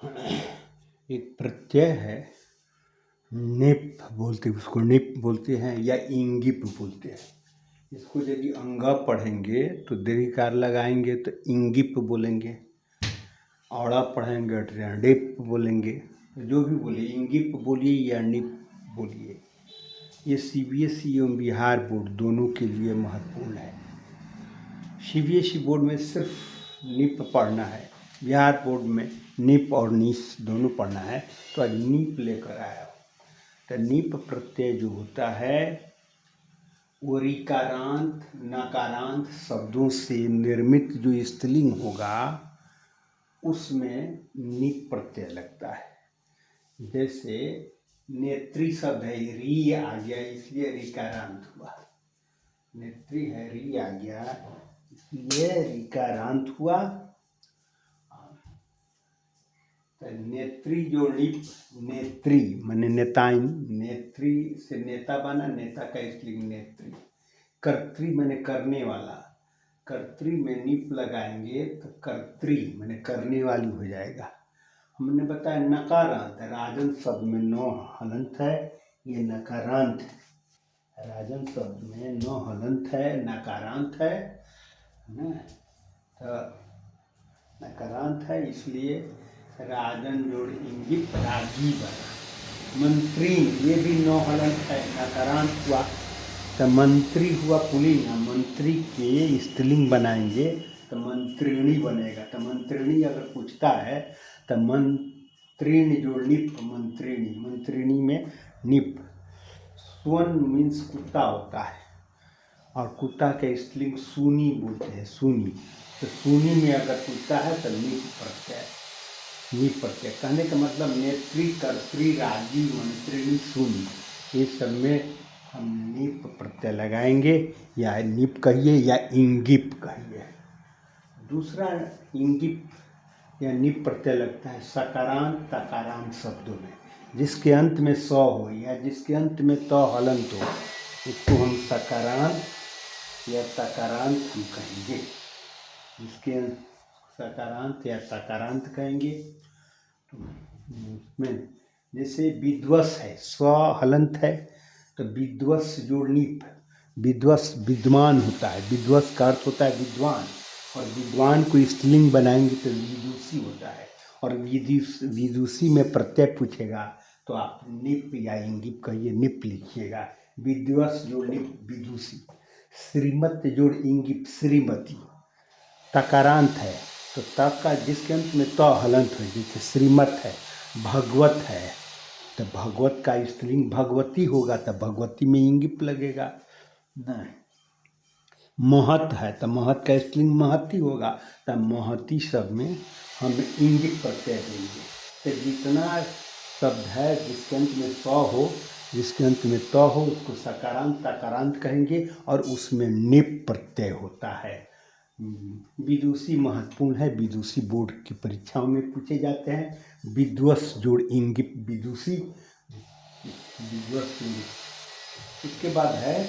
एक प्रत्यय है, निप बोलते, उसको निप बोलते हैं या इंगिप बोलते हैं। इसको यदि अंगा पढ़ेंगे तो दीर्घकार लगाएंगे तो इंगिप बोलेंगे, औड़ा पढ़ेंगे तो डिप बोलेंगे। जो भी बोलिए, इंगिप बोलिए या निप बोलिए, ये सीबीएसई एवं बिहार बोर्ड दोनों के लिए महत्वपूर्ण है। सीबीएसई बोर्ड में सिर्फ निप पढ़ना है, बिहार बोर्ड में निप और नीस दोनों पढ़ना है। तो आज निप लेकर आया हूँ। तो निप प्रत्यय जो होता है वो ऋकारांत नकारांत शब्दों से निर्मित जो स्त्रीलिंग होगा उसमें निप प्रत्यय लगता है। जैसे नेत्री शब्द है, री आ गया इसलिए ऋकारांत हुआ। नेत्री है, री आ गया इसलिए ऋकारांत हुआ। तो नेत्री जो लिप, नेत्री माने नेताइन, नेत्री से नेता बना, नेता का स्त्रीलिंग नेत्री। कर्त्री माने करने वाला, कर्त्री में निप लगाएंगे तो कर्त्री माने करने वाली हो जाएगा। हमने बताया नकारांत, राजन शब्द में नो हलंत है, ये नकारांत है। राजन शब्द में नो हलंत है, नकारांत है ना। तो नकारांत है इसलिए राजन जोड़ इंगित रागी बना। मंत्री, ये भी नो हलंत है, नकारांत हुआ। तो मंत्री हुआ पुल्लिंग, मंत्री के स्त्रीलिंग बनाएंगे तो मंत्रिणी बनेगा। तो मंत्रिणी अगर पूछता है तो मंत्रिणी जोड़ निप, मंत्रिणी, मंत्रिणी में निप। स्वन मीन्स कुत्ता होता है और कुत्ता के स्त्रीलिंग सूनी बोलते हैं, सूनी। तो सूनी में अगर पूछता है तो निप प्रत्यय, निप प्रत्यय। कहने का मतलब नेत्री, कर्त्री, राजी, मंत्रिणी, सूनी, ये सब में हम निप प्रत्यय लगाएंगे, या निप कहिए या इंगिप कहिए। दूसरा इंगिप या निप प्रत्यय लगता है सकारांत तकारांत शब्दों में, जिसके अंत में स हो या जिसके अंत में त हलंत हो, उसको हम सकारांत या तकारांत हम कहेंगे। जिसके सकारांत या तकारांत कहेंगे। तो में जैसे विद्वस है, स्व हलंत है तो विद्वस जोड़ निप, विद्वस विद्वान होता है, विद्वस का अर्थ होता है विद्वान, और विद्वान को स्त्रीलिंग बनाएंगे तो विदुषी होता है। और विदुषी में प्रत्यय पूछेगा तो आप निप या इंगिप कहिए, निप लिखिएगा। विद्वस जोड़ निप, विदुषी। श्रीमत जोड़ इंगिप, श्रीमती। तकारांत है तो तक का जिसके अंत में त हलंत हो, जैसे श्रीमत है, भगवत है तो भगवत का स्त्रीलिंग भगवती होगा तो भगवती में इंगिप लगेगा। नहीं, महत है तो महत का स्त्रीलिंग महती होगा तो महती सब में हम इंगिप प्रत्यय देंगे। तो जितना शब्द है जिसके अंत में स हो, जिसके अंत में त हो, उसको सकारांत तकारांत कहेंगे और उसमें निप प्रत्यय होता है। विदुषी महत्वपूर्ण है, विदुषी बोर्ड की परीक्षाओं में पूछे जाते हैं। विद्वस जोड़ इंगिप, विदुषी, विद्वस इंगिप। इसके बाद है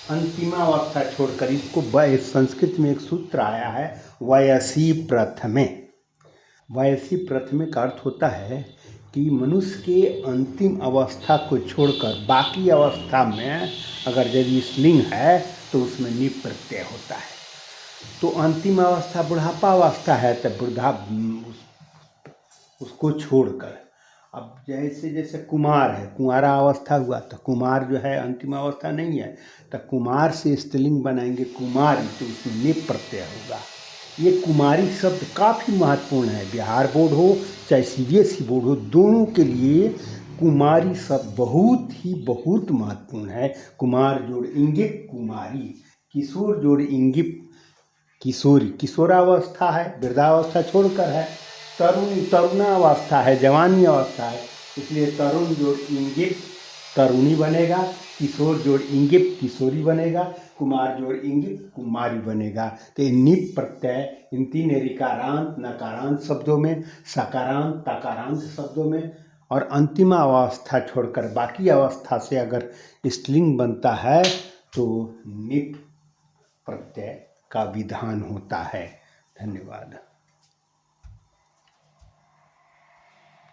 अंतिमावस्था छोड़कर, इसको संस्कृत में एक सूत्र आया है वयसी प्रथमे। वयसी प्रथमे का अर्थ होता है कि मनुष्य के अंतिम अवस्था को छोड़कर बाकी अवस्था में अगर यदि स्त्रीलिंग है तो उसमें निप प्रत्यय होता है। तो अंतिम अवस्था बुढ़ापा अवस्था है तो उसको छोड़कर, अब जैसे जैसे कुमार है, कुंवारा अवस्था हुआ तो कुमार जो है अंतिम अवस्था नहीं है, तो कुमार से स्त्रीलिंग बनाएंगे कुमारी तो उसमें निप प्रत्यय होगा। ये कुमारी शब्द काफ़ी महत्वपूर्ण है, बिहार बोर्ड हो चाहे सीबीएसई बोर्ड हो, दोनों के लिए कुमारी शब्द बहुत महत्वपूर्ण है। कुमार जोड़ इंगिप कुमारी, किशोर जोड़ इंगिप किशोरी, किशोरावस्था है, वृद्धावस्था छोड़कर है। तरुणावस्था है, जवानी अवस्था है, इसलिए तरुण जोड़ इंगिप तरुणी बनेगा, किशोर जोड़ इंगिप किशोरी बनेगा, कुमार जोड़ इंगिप कुमारी बनेगा। तो निप प्रत्यय इन तीन ऋकारांत नकारांत शब्दों में, सकारांत तकारांत शब्दों में और अंतिम अवस्था छोड़कर बाकी अवस्था से अगर स्त्रीलिंग बनता है तो निप प्रत्यय का विधान होता है। धन्यवाद।